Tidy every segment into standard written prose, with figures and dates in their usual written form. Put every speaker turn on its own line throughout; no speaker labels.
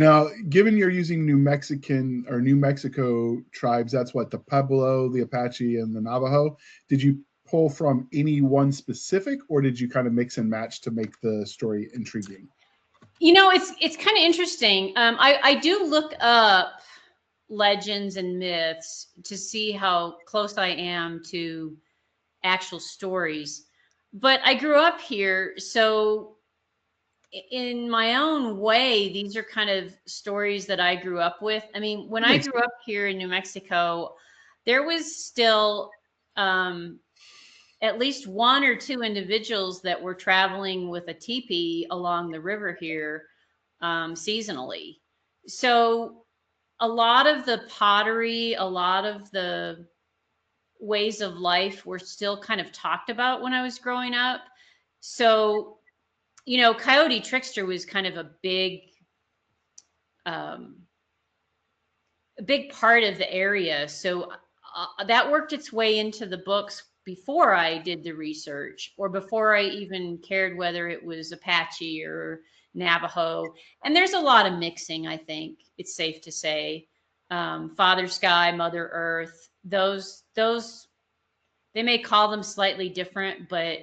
Now, given you're using New Mexican or New Mexico tribes, that's what, the Pueblo, the Apache, and the Navajo. Did you pull from any one specific, or did you kind of mix and match to make the story intriguing?
You know, it's kind of interesting. I do look up legends and myths to see how close I am to actual stories. But I grew up here, so in my own way, these are kind of stories that I grew up with. I mean, when I grew up here in New Mexico, there was still at least one or two individuals that were traveling with a teepee along the river here seasonally. So a lot of the pottery, a lot of the ways of life were still kind of talked about when I was growing up. So, you know, Coyote Trickster was kind of um, a big part of the area. So that worked its way into the books before I did the research or before I even cared whether it was Apache or Navajo. And there's a lot of mixing, I think it's safe to say. Father Sky, Mother Earth, those they may call them slightly different, but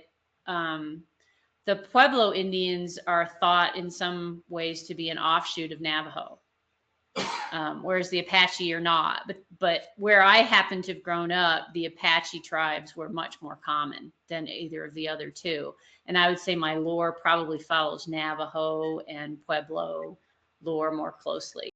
the Pueblo Indians are thought in some ways to be an offshoot of Navajo, whereas the Apache are not. But where I happen to have grown up, the Apache tribes were much more common than either of the other two. And I would say my lore probably follows Navajo and Pueblo lore more closely.